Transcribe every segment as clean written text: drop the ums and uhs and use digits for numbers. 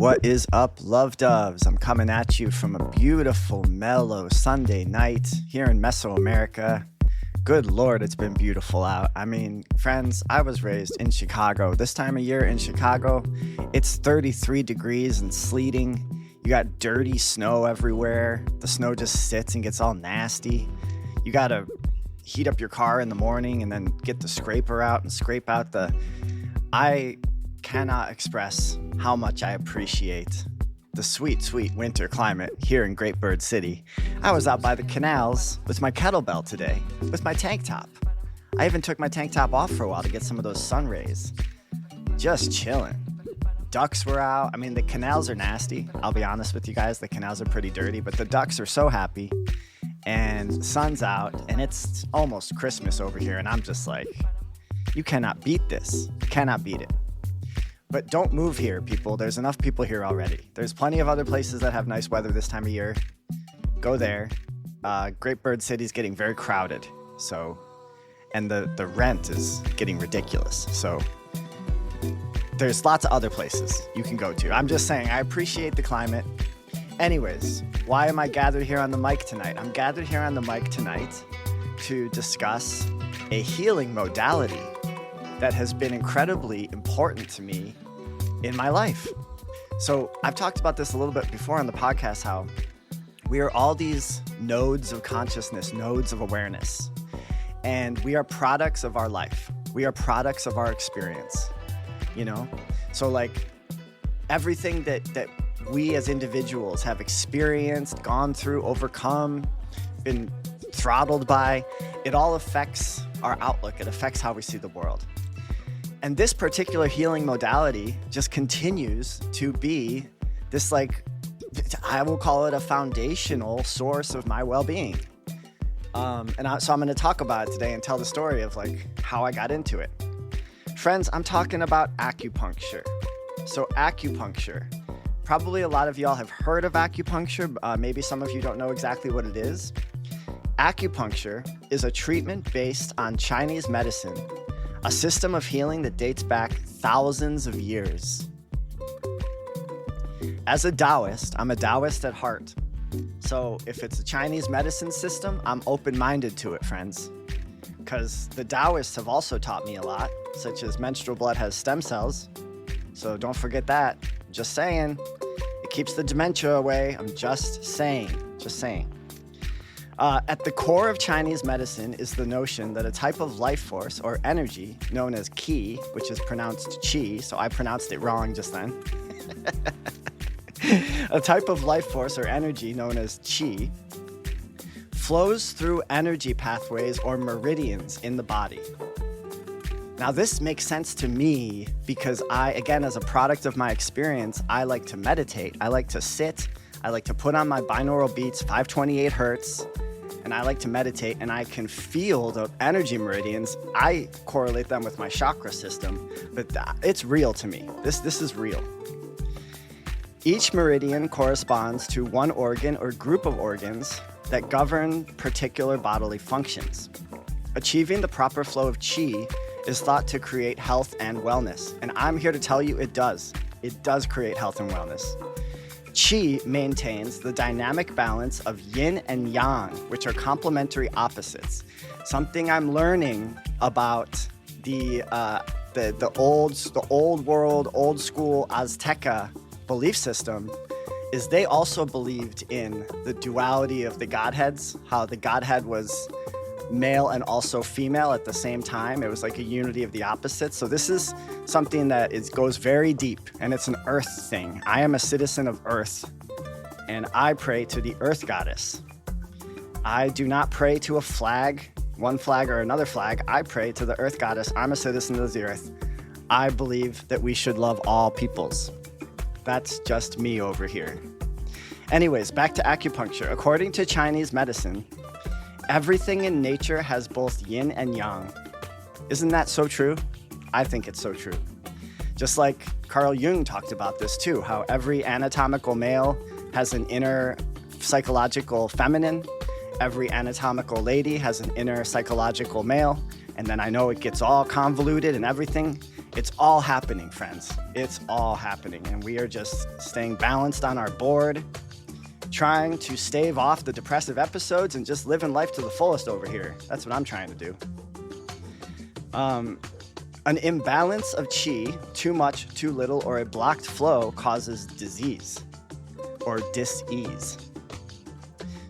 What is up, love doves? I'm coming at you from a beautiful, mellow Sunday night here in Mesoamerica. Good Lord, it's been beautiful out. I mean, friends, I was raised in Chicago. This time of year in Chicago, it's 33 degrees and sleeting. You got dirty snow everywhere. The snow just sits and gets all nasty. You gotta heat up your car in the morning and then get the scraper out and scrape out the... I cannot express how much I appreciate the sweet, sweet winter climate here in Great Bird City. I was out by the canals with my kettlebell today, with my tank top. I even took my tank top off for a while to get some of those sun rays. Just chilling. Ducks were out. I mean, the canals are nasty. I'll be honest with you guys, the canals are pretty dirty, but the ducks are so happy. And the sun's out, and it's almost Christmas over here, and I'm just like, you cannot beat this. You cannot beat it. But don't move here, people. There's enough people here already. There's plenty of other places that have nice weather this time of year. Go there. Great Bird City's getting very crowded. So, and the rent is getting ridiculous. So there's lots of other places you can go to. I'm just saying, I appreciate the climate. Anyways, why am I gathered here on the mic tonight? I'm gathered here on the mic tonight to discuss a healing modality that has been incredibly important to me in my life. So I've talked about this a little bit before on the podcast, how we are all these nodes of consciousness, nodes of awareness, and we are products of our life. We are products of our experience, you know? So like everything that we as individuals have experienced, gone through, overcome, been throttled by, it all affects our outlook. It affects how we see the world. And this particular healing modality just continues to be this, like, I will call it a foundational source of my well-being. So I'm going to talk about it today and tell the story of like how I got into it. Friends, I'm talking about acupuncture. So acupuncture, probably a lot of y'all have heard of acupuncture. Maybe some of you don't know exactly what it is. Acupuncture is a treatment based on Chinese medicine, a system of healing that dates back thousands of years. As a Taoist, I'm a Taoist at heart. So if it's a Chinese medicine system, I'm open-minded to it, friends. Because the Taoists have also taught me a lot, such as menstrual blood has stem cells. So don't forget that. Just saying. It keeps the dementia away. I'm just saying. Just saying. At the core of Chinese medicine is the notion that a type of life force or energy known as qi, which is pronounced qi, so I pronounced it wrong just then. A type of life force or energy known as qi flows through energy pathways or meridians in the body. Now, this makes sense to me because I, again, as a product of my experience, I like to meditate. I like to sit. I like to put on my binaural beats, 528 hertz, and I like to meditate, and I can feel the energy meridians. I correlate them with my chakra system, but it's real to me. This is real. Each meridian corresponds to one organ or group of organs that govern particular bodily functions. Achieving the proper flow of qi is thought to create health and wellness, and I'm here to tell you it does. It does create health and wellness. Qi maintains the dynamic balance of yin and yang, which are complementary opposites. Something I'm learning about the old world, old school Azteca belief system is they also believed in the duality of the godheads, how the godhead was male and also female at the same time. It was like a unity of the opposites. So this is something that goes very deep, and it's an earth thing. I am a citizen of earth, and I pray to the earth goddess. I do not pray to a flag, one flag or another flag. I pray to the earth goddess. I'm a citizen of the earth. I believe that we should love all peoples. That's just me over here. Anyways, back to acupuncture. According to Chinese medicine, everything in nature has both yin and yang. Isn't that so true? I think it's so true. Just like Carl Jung talked about this too, how every anatomical male has an inner psychological feminine, every anatomical lady has an inner psychological male, and then I know it gets all convoluted and everything. It's all happening, friends. It's all happening. And we are just staying balanced on our board, trying to stave off the depressive episodes and just living life to the fullest over here. That's what I'm trying to do. An imbalance of chi, too much, too little, or a blocked flow causes disease or dis-ease.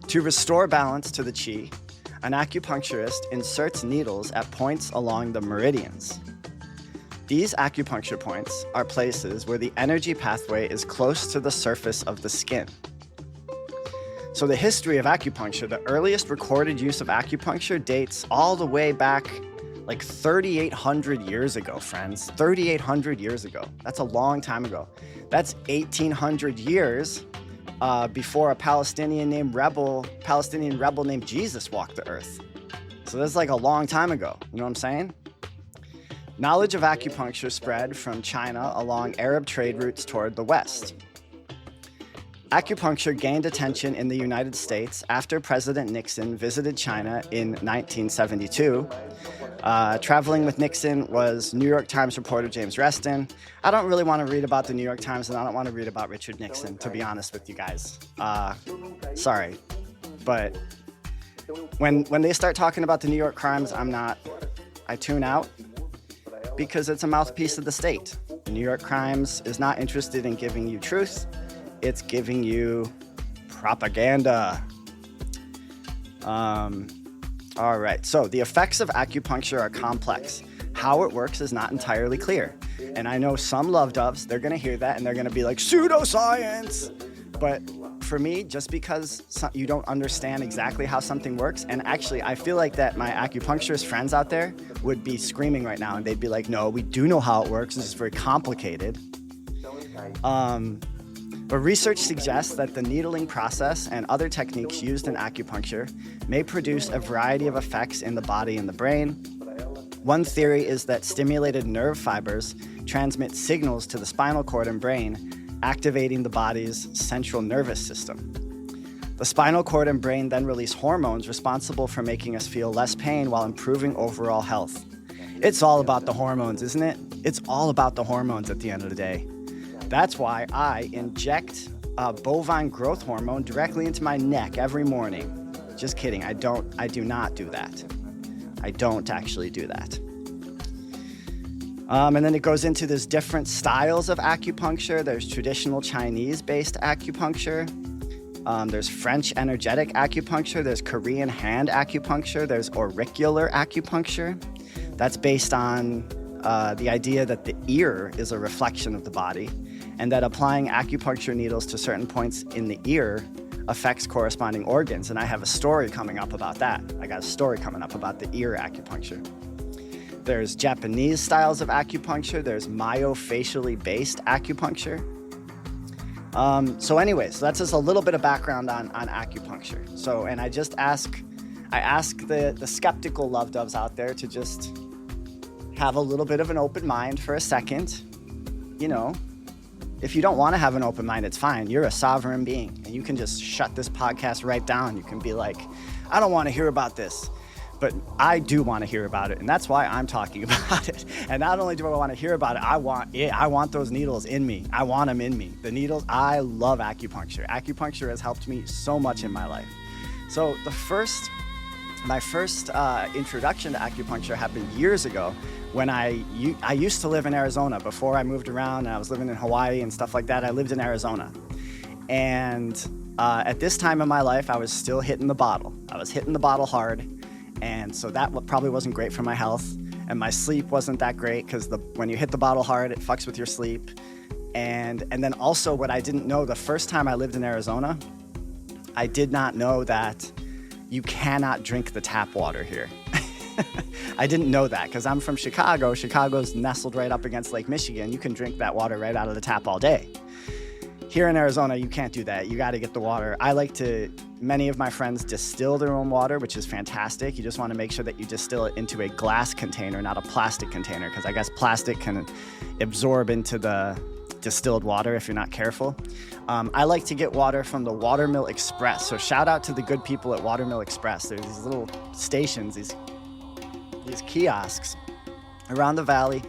To restore balance to the chi, an acupuncturist inserts needles at points along the meridians. These acupuncture points are places where the energy pathway is close to the surface of the skin. So the history of acupuncture, the earliest recorded use of acupuncture dates all the way back like 3,800 years ago, friends. 3,800 years ago. That's a long time ago. That's 1,800 years before a Palestinian rebel named Jesus walked the earth. So that's like a long time ago. You know what I'm saying? Knowledge of acupuncture spread from China along Arab trade routes toward the West. Acupuncture gained attention in the United States after President Nixon visited China in 1972. Traveling with Nixon was New York Times reporter James Reston. I don't really want to read about the New York Times, and I don't want to read about Richard Nixon, to be honest with you guys. Sorry. But when they start talking about the New York crimes, I tune out because it's a mouthpiece of the state. The New York Crimes is not interested in giving you truth. It's giving you propaganda. All right, so the effects of acupuncture are complex. How it works is not entirely clear. And I know some love doves, they're gonna hear that and they're gonna be like, pseudoscience! But for me, just because you don't understand exactly how something works, and actually I feel like that my acupuncturist friends out there would be screaming right now and they'd be like, no, we do know how it works, this is very complicated. But research suggests that the needling process and other techniques used in acupuncture may produce a variety of effects in the body and the brain. One theory is that stimulated nerve fibers transmit signals to the spinal cord and brain, activating the body's central nervous system. The spinal cord and brain then release hormones responsible for making us feel less pain while improving overall health. It's all about the hormones, isn't it? It's all about the hormones at the end of the day. That's why I inject bovine growth hormone directly into my neck every morning. Just kidding, I do not do that. I don't actually do that. And then it goes into these different styles of acupuncture. There's traditional Chinese-based acupuncture. There's French energetic acupuncture. There's Korean hand acupuncture. There's auricular acupuncture. That's based on the idea that the ear is a reflection of the body, and that applying acupuncture needles to certain points in the ear affects corresponding organs. And I have a story coming up about that. I got a story coming up about the ear acupuncture. There's Japanese styles of acupuncture. There's myofacially based acupuncture. So anyways, that's just a little bit of background on acupuncture. So, and I ask the skeptical love doves out there to just have a little bit of an open mind for a second. You know, if you don't want to have an open mind, it's fine. You're a sovereign being, and you can just shut this podcast right down. You can be like, I don't want to hear about this, but I do want to hear about it, and that's why I'm talking about it. And not only do I want to hear about it, I want those needles in me. I want them in me. The needles, I love acupuncture. Acupuncture has helped me so much in my life. So my first introduction to acupuncture happened years ago when I used to live in Arizona. Before I moved around and I was living in Hawaii and stuff like that, I lived in Arizona. And at this time in my life, I was still hitting the bottle. I was hitting the bottle hard. And so that probably wasn't great for my health. And my sleep wasn't that great because when you hit the bottle hard, it fucks with your sleep. And then also what I didn't know the first time I lived in Arizona, I did not know that you cannot drink the tap water here. I didn't know that because I'm from Chicago. Chicago's nestled right up against Lake Michigan. You can drink that water right out of the tap all day. Here in Arizona, you can't do that. You got to get the water. Many of my friends distill their own water, which is fantastic. You just want to make sure that you distill it into a glass container, not a plastic container, because I guess plastic can absorb into the distilled water if you're not careful. I like to get water from the Watermill Express. So shout out to the good people at Watermill Express. There's these little stations, these kiosks around the valley.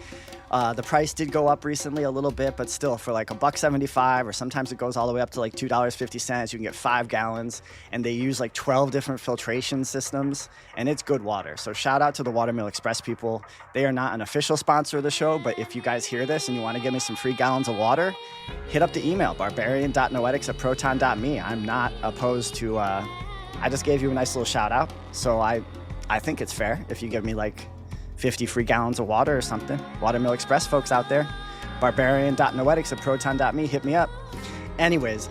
The price did go up recently a little bit, but still for like $1.75, or sometimes it goes all the way up to like $2.50. You can get 5 gallons, and they use like 12 different filtration systems, and it's good water. So shout out to the Watermill Express people. They are not an official sponsor of the show, but if you guys hear this and you want to give me some free gallons of water, hit up the email, barbarian.noetics@proton.me. I'm not opposed to, I just gave you a nice little shout out. So I think it's fair if you give me like 50 free gallons of water or something. Watermill Express folks out there, barbarian.noetics@proton.me, hit me up. Anyways,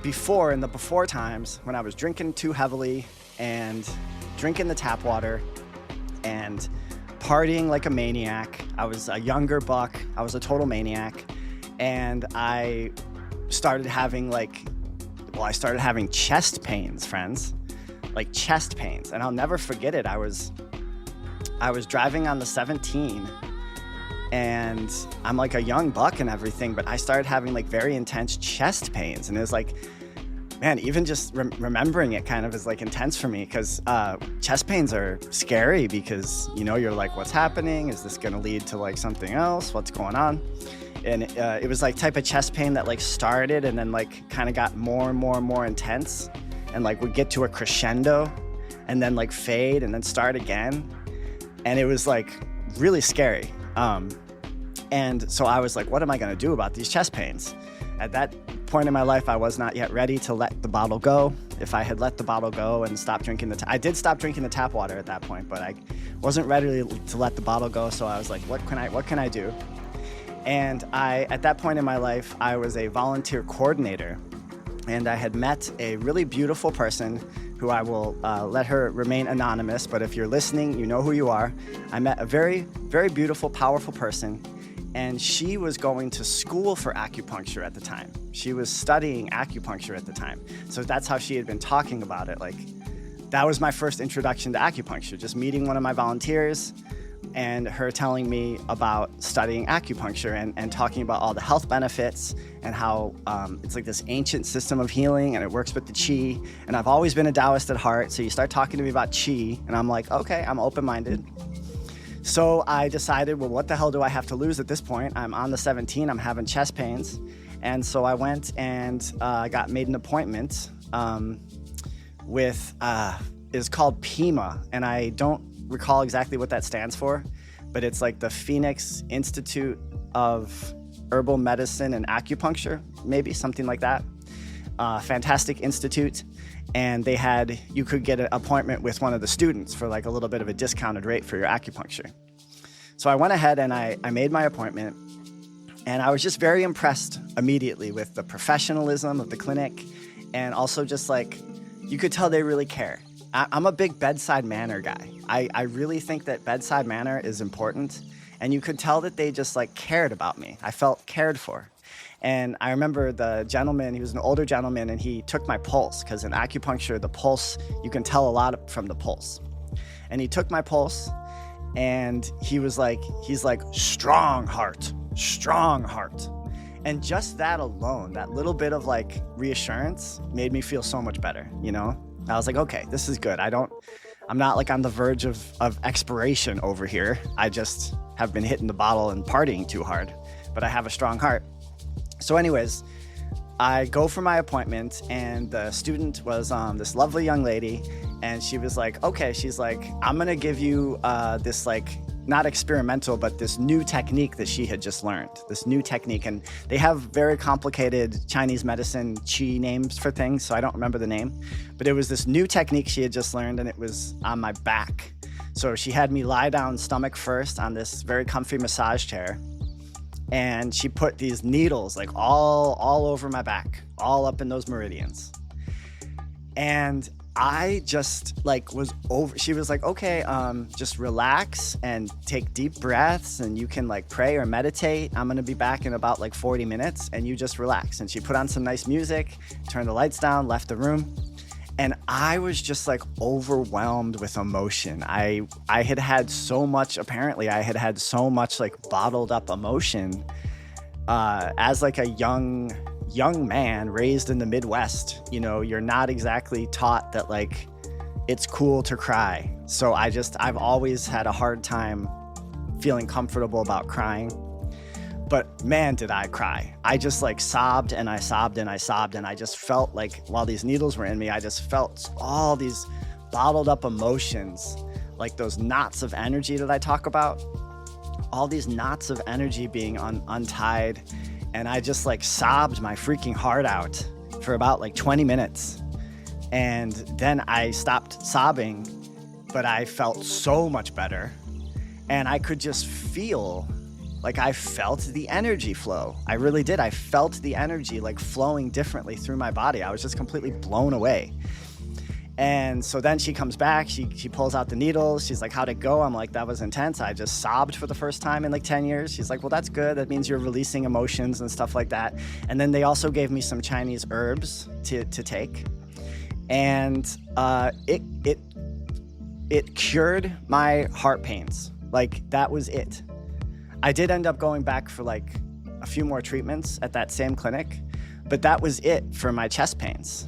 in the before times, when I was drinking too heavily and drinking the tap water and partying like a maniac, I was a younger buck, I was a total maniac, and I started having chest pains, friends, like chest pains. And I'll never forget it. I was driving on the 17, and I'm like a young buck and everything, but I started having like very intense chest pains. And it was like, man, even just remembering it kind of is like intense for me, because chest pains are scary because, you know, you're like, what's happening? Is this going to lead to like something else? What's going on? And it was like type of chest pain that like started and then like kind of got more and more and more intense, and like would get to a crescendo and then like fade and then start again. And it was like really scary. And so I was like, what am I gonna do about these chest pains? At that point in my life, I was not yet ready to let the bottle go. If I had let the bottle go and stopped drinking I did stop drinking the tap water at that point, but I wasn't ready to let the bottle go. So I was like, what can I do? And at that point in my life, I was a volunteer coordinator, and I had met a really beautiful person who I will let her remain anonymous, but if you're listening, you know who you are. I met a very, very beautiful, powerful person, and she was going to school for acupuncture at the time. She was studying acupuncture at the time. So that's how she had been talking about it. Like, that was my first introduction to acupuncture, just meeting one of my volunteers and her telling me about studying acupuncture and talking about all the health benefits and how it's like this ancient system of healing and it works with the chi. And I've always been a Taoist at heart, so you start talking to me about chi and I'm like, okay, I'm open-minded. So I decided, well, what the hell do I have to lose at this point? I'm on the 17, I'm having chest pains. And so I went and got made an appointment with, it's called PIMA, and I don't recall exactly what that stands for, but it's like the Phoenix Institute of Herbal Medicine and Acupuncture, maybe something like that. Fantastic institute. And you could get an appointment with one of the students for like a little bit of a discounted rate for your acupuncture. So I went ahead and I made my appointment, and I was just very impressed immediately with the professionalism of the clinic, and also just like, you could tell they really care. I'm a big bedside manner guy. I really think that bedside manner is important, and you could tell that they just like cared about me. I felt cared for. And I remember the gentleman, he was an older gentleman, and he took my pulse, because in acupuncture, the pulse, you can tell a lot from the pulse. And he took my pulse, and he's like, strong heart. And just that alone, that little bit of like reassurance made me feel so much better, you know? I was like, okay, this is good. I'm not like on the verge of expiration over here. I just have been hitting the bottle and partying too hard, but I have a strong heart. So anyways, I go for my appointment, and the student was this lovely young lady, and she was like, okay, she's like, I'm gonna give you this like, not experimental, but this new technique that she had just learned, this new technique. And they have very complicated Chinese medicine chi names for things, so I don't remember the name, but it was this new technique she had just learned, and it was on my back. So she had me lie down stomach first on this very comfy massage chair, and she put these needles like all over my back, all up in those meridians. And I just like was over, she was like, okay, just relax and take deep breaths, and you can like pray or meditate. I'm gonna be back in about like 40 minutes, and you just relax. And she put on some nice music, turned the lights down, left the room. And I was just like overwhelmed with emotion. I had so much like bottled up emotion as like a young man raised in the Midwest. You know, you're not exactly taught that like it's cool to cry. So I've always had a hard time feeling comfortable about crying. But man, did I cry. I just like sobbed and I sobbed and I sobbed. And I just felt like while these needles were in me, I just felt all these bottled up emotions, like those knots of energy that I talk about, all these knots of energy being untied. And I just like sobbed my freaking heart out for about like 20 minutes. And then I stopped sobbing, but I felt so much better. And I could just feel like I felt the energy flow. I really did. I felt the energy like flowing differently through my body. I was just completely blown away. And so then she comes back, she pulls out the needles. She's like, how'd it go? I'm like, that was intense. I just sobbed for the first time in like 10 years. She's like, well, that's good. That means you're releasing emotions and stuff like that. And then they also gave me some Chinese herbs to take. And it cured my heart pains. Like that was it. I did end up going back for like a few more treatments at that same clinic, but that was it for my chest pains.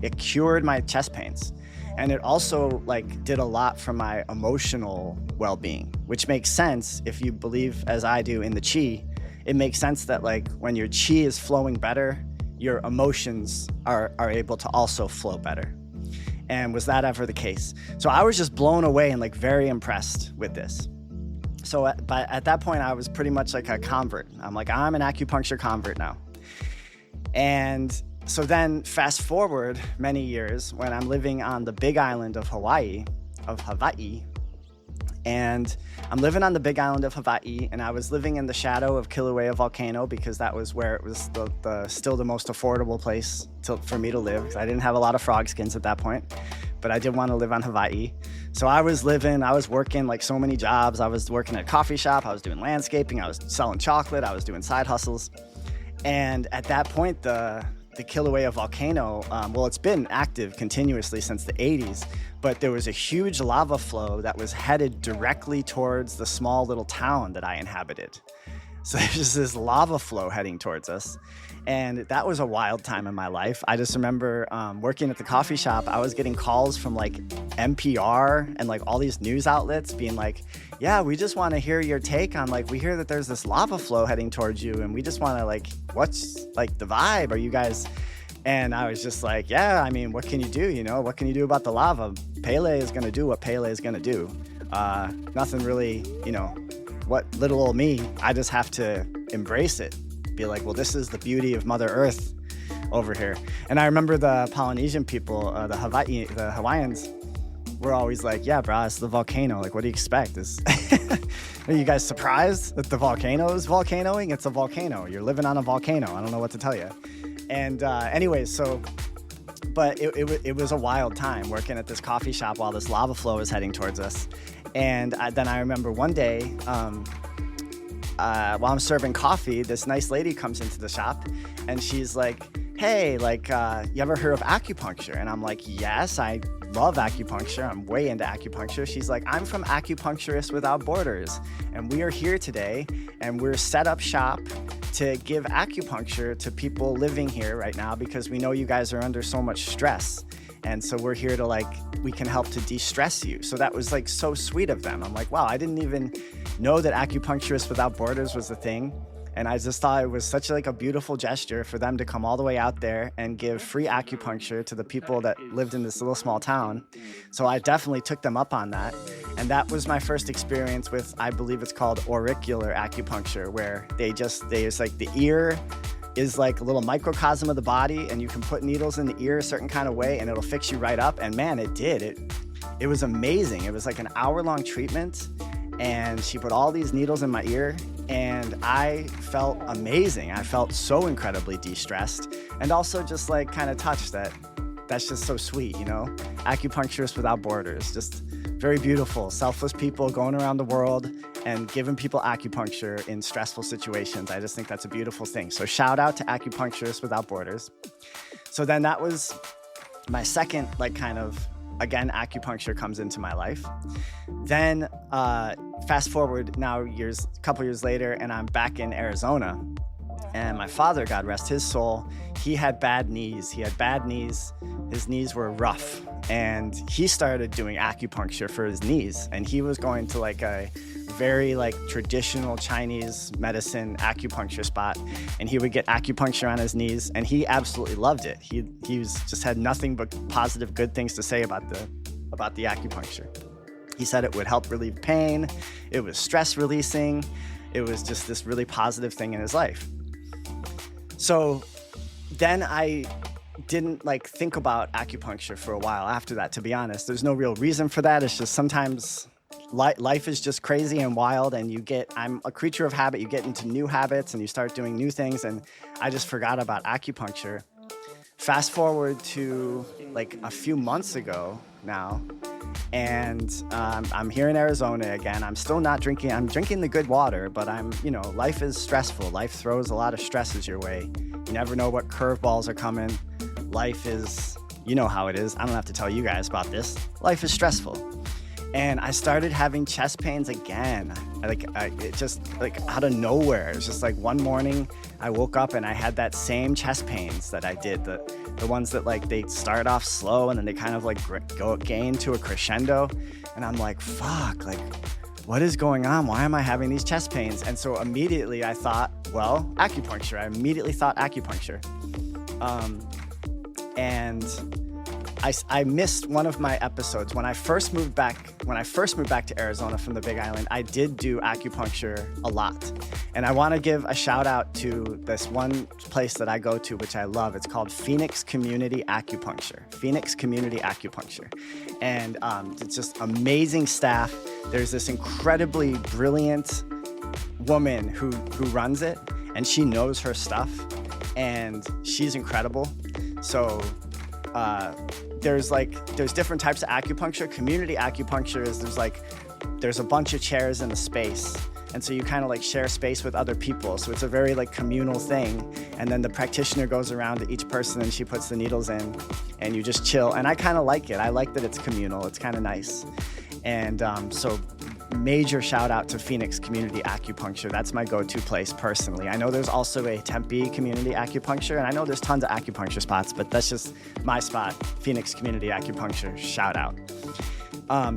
It cured my chest pains. And it also like did a lot for my emotional well-being, which makes sense if you believe, as I do, in the chi. It makes sense that like when your chi is flowing better, your emotions are able to also flow better. And was that ever the case? So I was just blown away and like very impressed with this. So at that point, I was pretty much like a convert. I'm like, I'm an acupuncture convert now. And so then fast forward many years when I'm living on the big island of Hawaii, and I'm living on the big island of Hawaii, and I was living in the shadow of Kilauea volcano because that was where it was still the most affordable place for me to live, because I didn't have a lot of frog skins at that point, but I did want to live on Hawaii. So I was working like so many jobs. I was working at a coffee shop, I was doing landscaping, I was selling chocolate, I was doing side hustles. And at that point, the Kilauea volcano, well, it's been active continuously since the 80s, but there was a huge lava flow that was headed directly towards the small little town that I inhabited. So there's just this lava flow heading towards us. And that was a wild time in my life. I just remember working at the coffee shop, I was getting calls from like NPR and like all these news outlets being like, yeah, we just want to hear your take on like, we hear that there's this lava flow heading towards you, and we just want to like, what's like the vibe? Are you guys? And I was just like, yeah, I mean, what can you do? You know, what can you do about the lava? Pele is going to do what Pele is going to do. Nothing really, you know, what little old me, I just have to embrace it. Be like, well, this is the beauty of Mother Earth over here. And I remember the Polynesian people, the Hawaiians, were always like, yeah, bro, it's the volcano. Like, what do you expect? Are you guys surprised that the volcano is volcanoing? It's a volcano. You're living on a volcano. I don't know what to tell you. And anyways, so, but it was a wild time working at this coffee shop while this lava flow was heading towards us. And then I remember one day, while I'm serving coffee, this nice lady comes into the shop and she's like, hey, like, you ever heard of acupuncture? And I'm like, yes, I love acupuncture. I'm way into acupuncture. She's like, I'm from Acupuncturists Without Borders, and we are here today, and we're set up shop to give acupuncture to people living here right now because we know you guys are under so much stress. And so we're here to like, we can help to de-stress you. So that was like so sweet of them. I'm like, wow, I didn't even know that Acupuncturists Without Borders was a thing. And I just thought it was such like a beautiful gesture for them to come all the way out there and give free acupuncture to the people that lived in this little small town. So I definitely took them up on that. And that was my first experience with, I believe it's called auricular acupuncture, where they just like the ear is like a little microcosm of the body, and you can put needles in the ear a certain kind of way and it'll fix you right up. And man, it did. It was amazing. It was like an hour-long treatment, and she put all these needles in my ear, and I felt amazing. I felt so incredibly de-stressed, and also just like kind of touched that's just so sweet, you know? Acupuncturists Without Borders, just very beautiful, selfless people going around the world and giving people acupuncture in stressful situations. I just think that's a beautiful thing. So shout out to Acupuncturists Without Borders. So then that was my second, like kind of, again, acupuncture comes into my life. Then fast forward now a couple years later, and I'm back in Arizona. And my father, God rest his soul, he had bad knees. He had bad knees His knees were rough, and he started doing acupuncture for his knees. And he was going to like a very like traditional Chinese medicine acupuncture spot, and he would get acupuncture on his knees, and he absolutely loved it. He was just had nothing but positive, good things to say about the acupuncture. He said it would help relieve pain. It was stress releasing. It was just this really positive thing in his life. So then I didn't like think about acupuncture for a while after that, to be honest. There's no real reason for that. It's just sometimes life is just crazy and wild, and I'm a creature of habit. You get into new habits and you start doing new things, and I just forgot about acupuncture. Fast forward to like a few months ago now, and I'm here in Arizona again. I'm still not drinking. I'm drinking the good water, but life is stressful. Life throws a lot of stresses your way. You never know what curveballs are coming. Life is, you know how it is. I don't have to tell you guys about this. Life is stressful. And I started having chest pains again. It just like out of nowhere. It was just like one morning I woke up and I had that same chest pains that I did. The ones that like they start off slow and then they kind of like gain to a crescendo. And I'm like, fuck, like what is going on? Why am I having these chest pains? And so immediately I thought, well, acupuncture. I immediately thought acupuncture. And I missed one of my episodes. When I first moved back to Arizona from the Big Island, I did do acupuncture a lot. And I want to give a shout out to this one place that I go to, which I love. It's called Phoenix Community Acupuncture. Phoenix Community Acupuncture. And it's just amazing staff. There's this incredibly brilliant woman who runs it, and she knows her stuff, and she's incredible. So there's different types of acupuncture. Community acupuncture is there's a bunch of chairs in the space, and so you kind of like share space with other people. So it's a very like communal thing, and then the practitioner goes around to each person and she puts the needles in, and you just chill. And I kind of like it. I like that it's communal. It's kind of nice. And so major shout out to Phoenix Community Acupuncture. That's my go-to place personally. I know there's also a Tempe Community Acupuncture, and I know there's tons of acupuncture spots, but that's just my spot. Phoenix Community Acupuncture, shout out.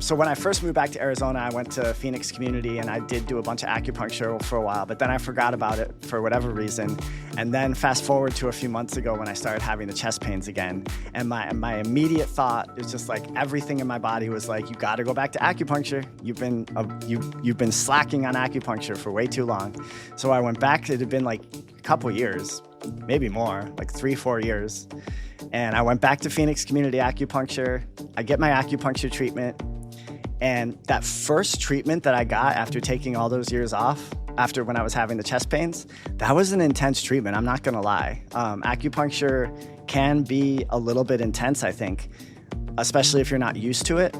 So when I first moved back to Arizona, I went to Phoenix Community and I did do a bunch of acupuncture for a while, but then I forgot about it for whatever reason. And then fast forward to a few months ago when I started having the chest pains again. And my immediate thought is just like everything in my body was like, you got to go back to acupuncture. You've been slacking on acupuncture for way too long. So I went back. It had been like a couple years, maybe more, like 3-4 years. And I went back to Phoenix Community Acupuncture. I get my acupuncture treatment. And that first treatment that I got after taking all those years off, after when I was having the chest pains, that was an intense treatment. I'm not going to lie. Acupuncture can be a little bit intense, I think, especially if you're not used to it,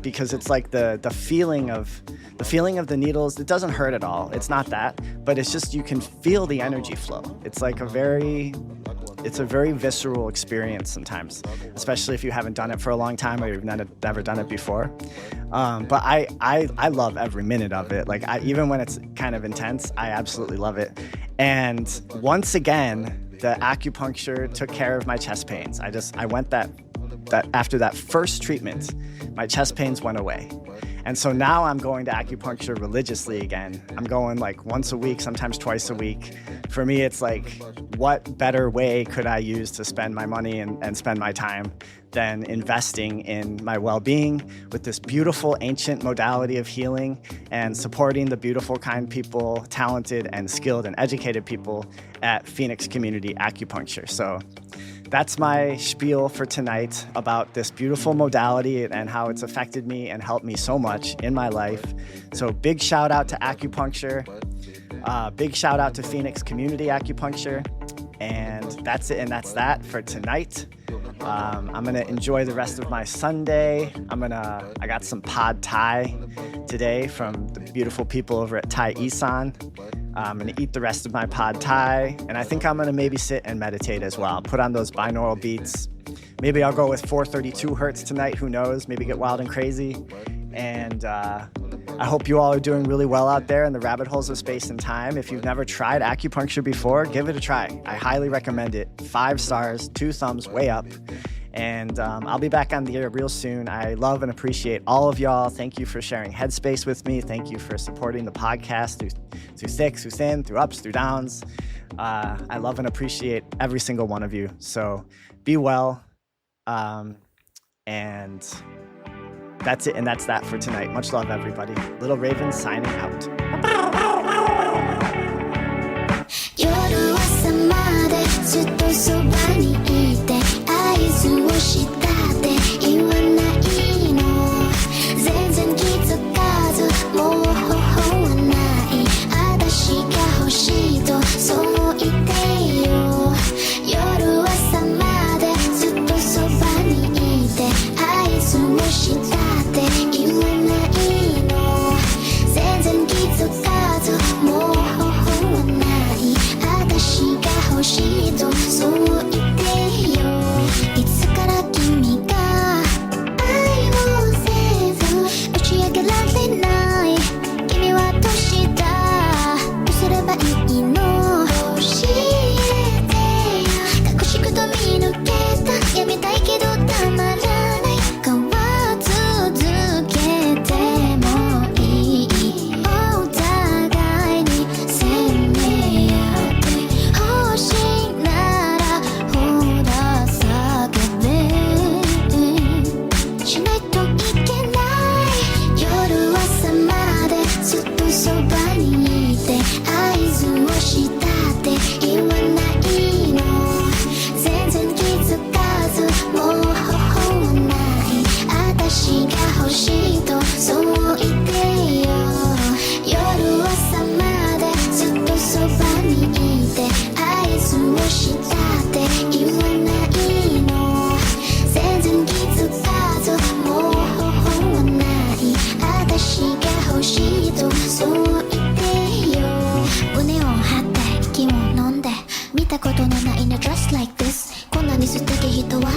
because it's like the feeling of the needles. It doesn't hurt at all. It's not that, but it's just you can feel the energy flow. It's like it's a very visceral experience sometimes, especially if you haven't done it for a long time or you've never done it before. But I love every minute of it. Like even when it's kind of intense, I absolutely love it. And once again, the acupuncture took care of my chest pains. I went that after that first treatment, my chest pains went away. And so now I'm going to acupuncture religiously again. I'm going like once a week, sometimes twice a week. For me, it's like, what better way could I use to spend my money and spend my time than investing in my well-being with this beautiful ancient modality of healing and supporting the beautiful, kind people, talented and skilled and educated people at Phoenix Community Acupuncture. So that's my spiel for tonight about this beautiful modality and how it's affected me and helped me so much in my life. So big shout out to acupuncture. Big shout out to Phoenix Community Acupuncture. And that's it. And that's that for tonight. I'm going to enjoy the rest of my Sunday. I got some pad thai today from the beautiful people over at Thai Isan. I'm going to eat the rest of my pad thai, and I think I'm going to maybe sit and meditate as well. Put on those binaural beats. Maybe I'll go with 432 hertz tonight. Who knows? Maybe get wild and crazy. And I hope you all are doing really well out there in the rabbit holes of space and time. If you've never tried acupuncture before, give it a try. I highly recommend it. 5 stars, 2 thumbs, way up. And I'll be back on the air real soon. I love and appreciate all of y'all. Thank you for sharing headspace with me. Thank you for supporting the podcast through thick, through thin, through ups, through downs. I love and appreciate every single one of you. So be well. And that's it. And that's that for tonight. Much love, everybody. Little Raven signing out. 夜朝までずっとそばにいて合図をしたって言わないの全然気づかずもう方法はない私が欲しいとそう言ってよ夜朝までずっとそばにいて合図をしたって言わないの全然気づかずもう方法はない私が欲しいとそう言ってよいつから君が愛をせず打ち明けられない君はどうしたどうすればいいの教えてよ隠しくと見抜けたやめたいけどたまらない変わ続けてもいいお互いに責め合って欲しいならほら叫べしないといけない夜朝までずっとそばにいて合図をしたって言わないの全然気づかずもう方法はない私が欲しいとそう言ってよ夜朝までずっとそばにいて合図をしたって言わないの全然気づかずもう方法はない私が欲しいとそう言ってよ胸を張って息を飲んで見たことのないね Just like this こんなに素敵人は